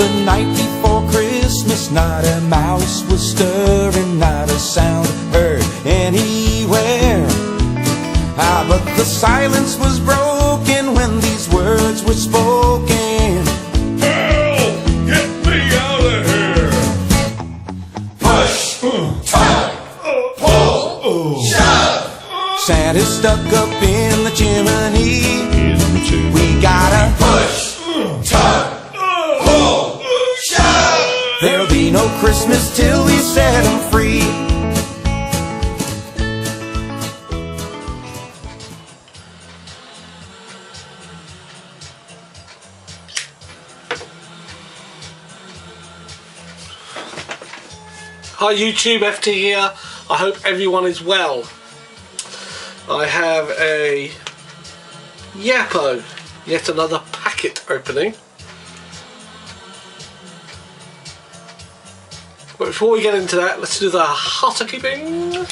the night before Christmas, not a mouse was stirring, not a sound heard anywhere. Ah, but the silence was broken when these words were spoken. Help! Get me out of here! Push, tug, pull, shove. Santa's stuck up in the chimney. We gotta push, tug, pull, shove. There'll be no Christmas till we set him free. Hi YouTube, FT here. I hope everyone is well. I have a Yappo, yet another packet opening. But before we get into that, let's do the housekeeping.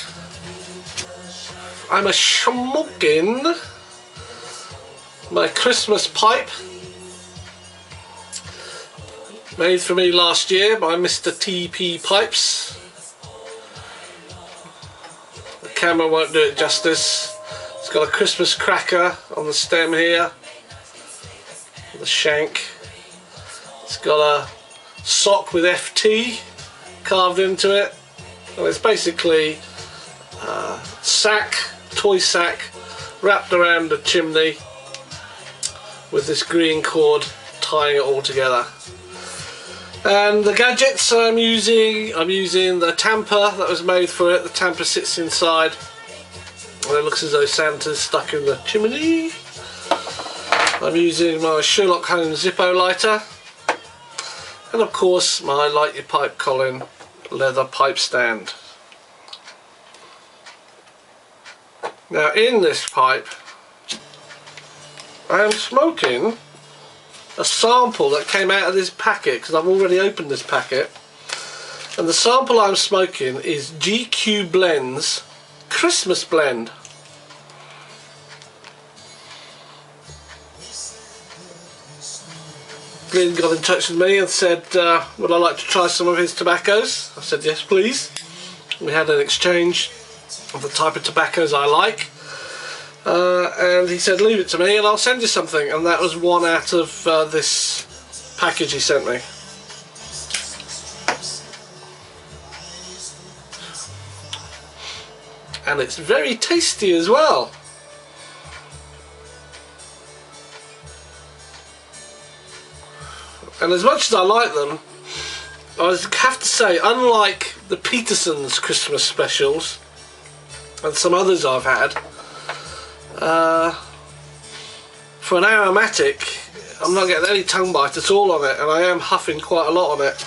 I'm a smoking my Christmas pipe, made for me last year by Mr. TP Pipes. The camera won't do it justice. It's got a Christmas cracker on the stem here, the shank. It's got a sock with FT carved into it, and it's basically a sack, toy sack, wrapped around the chimney with this green cord tying it all together. And the gadgets I'm using the tamper that was made for it. The tamper sits inside, and it looks as though Santa's stuck in the chimney. I'm using my Sherlock Holmes Zippo lighter, and of course my Light Your Pipe Colin leather pipe stand. Now in this pipe I am smoking a sample that came out of this packet, because I've already opened this packet, and the sample I'm smoking is GQ Blend's Christmas Blend. Glynn got in touch with me and said would I like to try some of his tobaccos. I said yes please. We had an exchange of the type of tobaccos I like, and he said leave it to me and I'll send you something, and that was one out of this package he sent me. And it's very tasty as well. And as much as I like them, I have to say, unlike the Peterson's Christmas specials and some others I've had, for an aromatic, I'm not getting any tongue bite at all on it, and I am huffing quite a lot on it.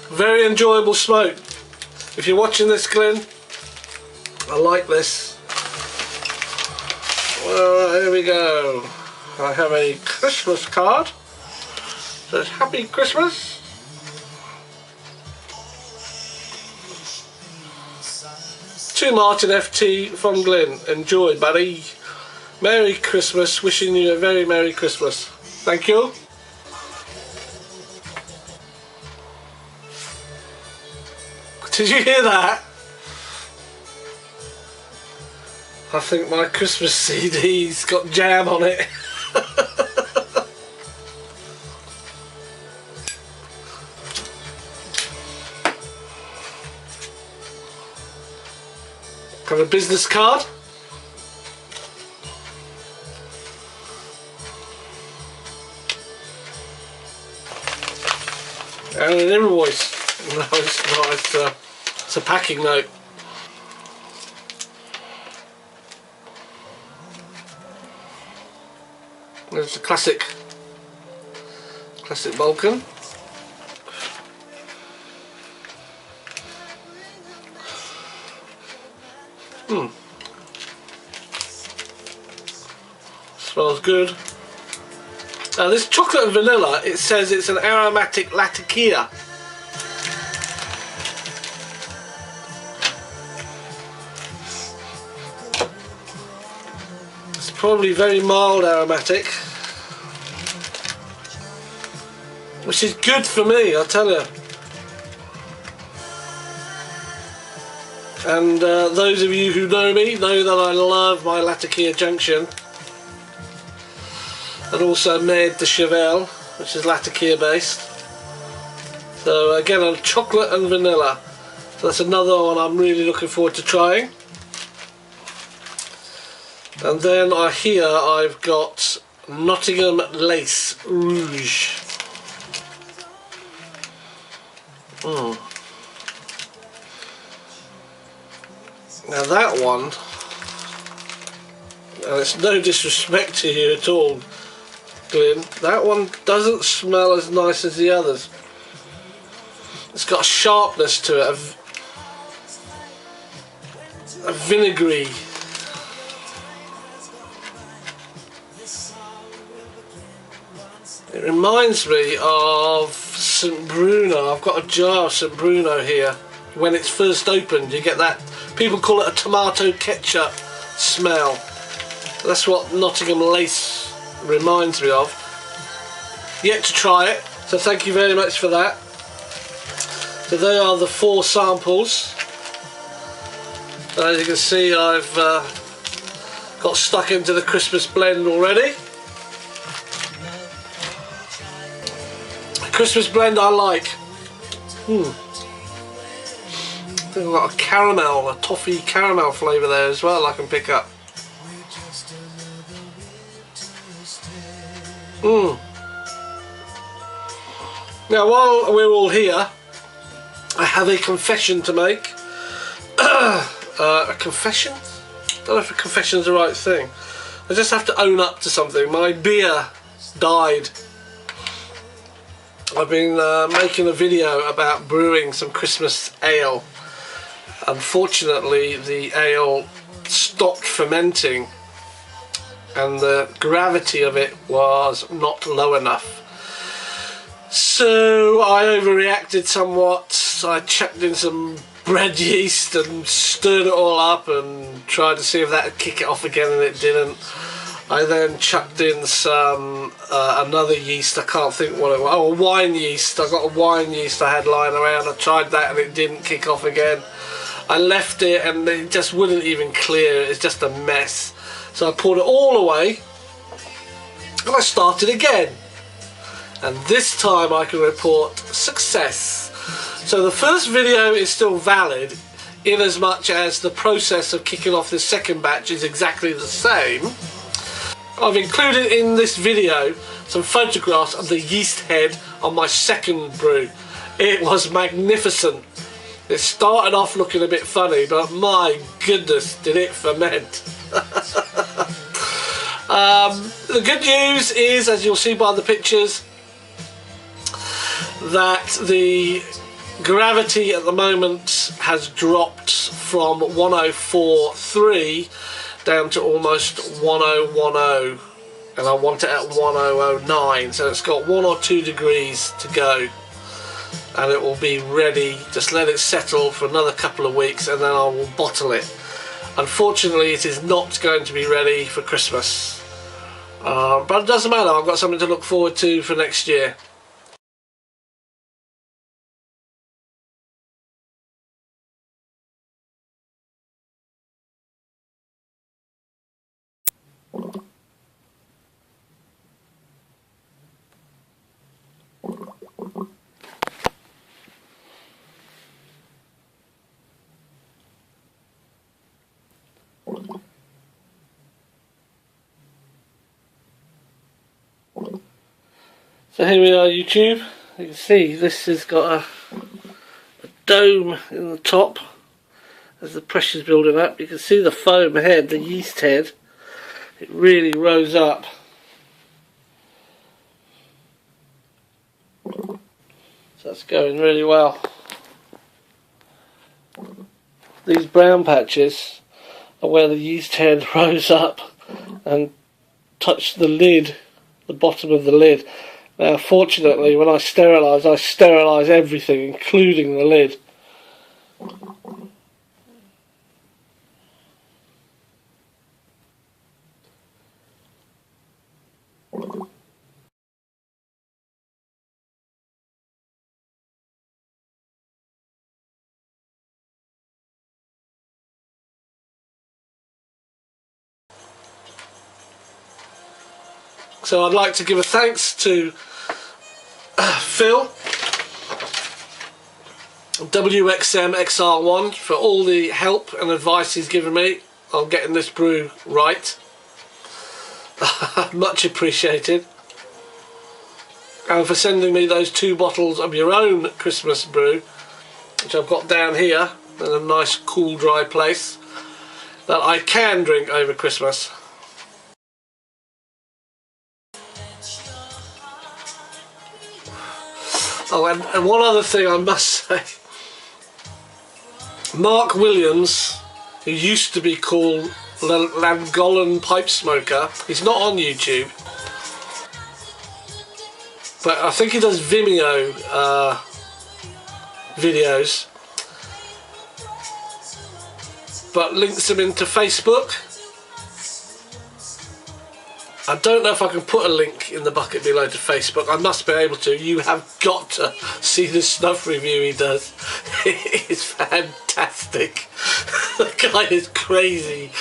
Very enjoyable smoke. If you're watching this, Glynn, I like this. Well, here we go. I have a Christmas card. It says Happy Christmas. To Martin FT from Glynn. Enjoy, buddy. Merry Christmas. Wishing you a very Merry Christmas. Thank you. Did you hear that? I think my Christmas CD's got jam on it. Got a business card. And an invoice. No, it's not. It's a packing note. There's the classic Balkan. Smells good. This chocolate and vanilla, it says it's an aromatic latakia. Probably very mild aromatic, which is good for me, I tell you. And those of you who know me know that I love my Latakia Junction, and also made the Chevelle, which is Latakia based. So again, on chocolate and vanilla. So that's another one I'm really looking forward to trying. And then here I've got Nottingham Lace Rouge. Now that one, and it's no disrespect to you at all, Glynn, that one doesn't smell as nice as the others. It's got a sharpness to it, a vinegary. It reminds me of St Bruno. I've got a jar of St Bruno here. When it's first opened, you get that, people call it a tomato ketchup smell. That's what Nottingham Lace reminds me of. Yet to try it, so thank you very much for that. So they are the 4 samples. As you can see, I've got stuck into the Christmas blend already. Christmas blend I like. I think I've got a caramel, a toffee caramel flavour there as well I can pick up. Now while we're all here, I have a confession to make. A confession? I don't know if a confession is the right thing. I just have to own up to something. My beer died. I've been making a video about brewing some Christmas ale. Unfortunately, the ale stopped fermenting and the gravity of it was not low enough. So I overreacted somewhat. I chucked in some bread yeast and stirred it all up and tried to see if that would kick it off again, and it didn't. I then chucked in some another yeast, I can't think what it was, oh, a wine yeast. I got a wine yeast I had lying around. I tried that and it didn't kick off again. I left it and it just wouldn't even clear. It's just a mess. So I poured it all away and I started again. And this time I can report success. So the first video is still valid in as much as the process of kicking off this second batch is exactly the same. I've included in this video some photographs of the yeast head on my second brew. It was magnificent. It started off looking a bit funny, but my goodness, did it ferment. The good news is, as you'll see by the pictures, that the gravity at the moment has dropped from 104.3 down to almost 1010, and I want it at 1009, so it's got 1 or 2 degrees to go and it will be ready. Just let it settle for another couple of weeks and then I will bottle it. Unfortunately, it is not going to be ready for Christmas, but it doesn't matter. I've got something to look forward to for next year. So here we are, YouTube. You can see this has got a dome in the top as the pressure's building up. You can see the foam head, the yeast head. It really rose up. So that's going really well. These brown patches are where the yeast head rose up and touched the lid, the bottom of the lid. Now fortunately, when I sterilise everything, including the lid. So I'd like to give a thanks to Phil, WXMXR1, for all the help and advice he's given me on getting this brew right. Much appreciated. And for sending me those 2 bottles of your own Christmas brew, which I've got down here in a nice cool dry place that I can drink over Christmas. Oh, and one other thing I must say. Mark Williams, who used to be called Llangollen Pipe Smoker, he's not on YouTube, but I think he does Vimeo videos, but links them into Facebook. I don't know if I can put a link in the bucket below to Facebook. I must be able to. You have got to see the snuff review he does. It is fantastic. The guy is crazy.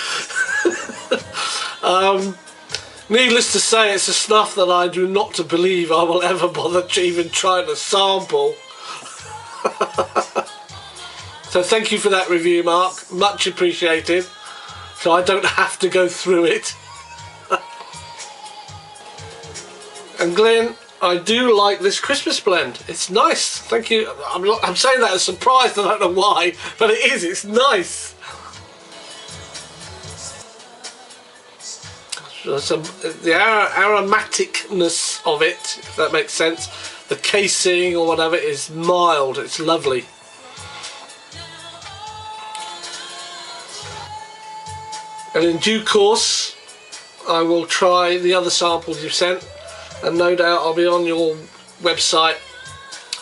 Needless to say, it's a snuff that I do not believe I will ever bother to even try to sample. So thank you for that review, Mark. Much appreciated. So I don't have to go through it. And Glynn, I do like this Christmas blend. It's nice. Thank you. I'm saying that as surprised. I don't know why, but it is. It's nice. The aromaticness of it, if that makes sense, the casing or whatever, is mild. It's lovely. And in due course, I will try the other samples you've sent, and no doubt I'll be on your website.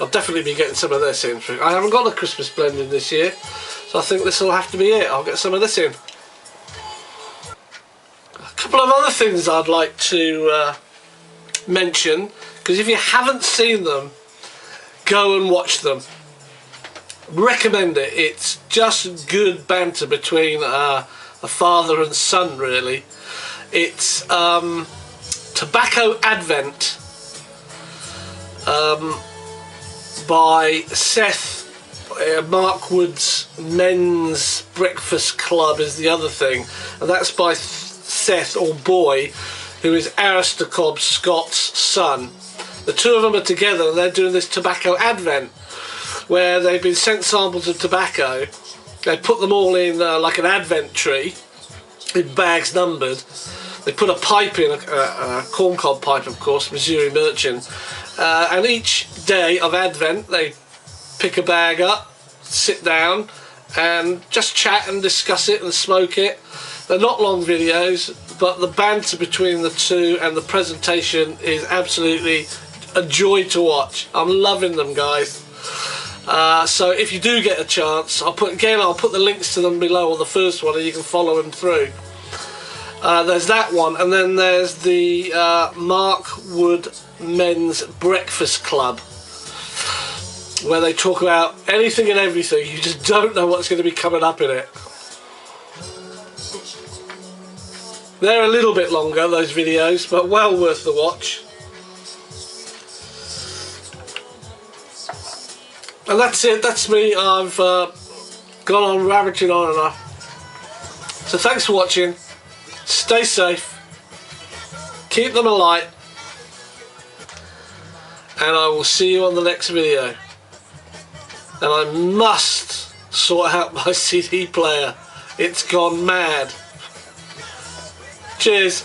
I'll definitely be getting some of this in. I haven't got a Christmas blend in this year, so I think this will have to be it. I'll get some of this in. A couple of other things I'd like to mention, because if you haven't seen them, go and watch them. Recommend it. It's just good banter between a father and son, really. It's Tobacco Advent by Seth. Markwood's Men's Breakfast Club is the other thing, and that's by Seth, or Boy, who is Aristocob Scott's son. The two of them are together and they're doing this Tobacco Advent, where they've been sent samples of tobacco. They put them all in like an advent tree, in bags numbered. They put a pipe in, a corncob pipe, of course, Missouri Merchant, and each day of Advent they pick a bag up, sit down and just chat and discuss it and smoke it. They're not long videos, but the banter between the two and the presentation is absolutely a joy to watch. I'm loving them, guys. So if you do get a chance, I'll put the links to them below, or the first one, and you can follow them through. There's that one, and then there's the Markwood Men's Breakfast Club, where they talk about anything and everything. You just don't know what's going to be coming up in it. They're a little bit longer, those videos, but well worth the watch. And that's it, that's me. I've gone on ravaging on enough. So thanks for watching. Stay safe. Keep them alight. And I will see you on the next video. And I must sort out my CD player. It's gone mad. Cheers.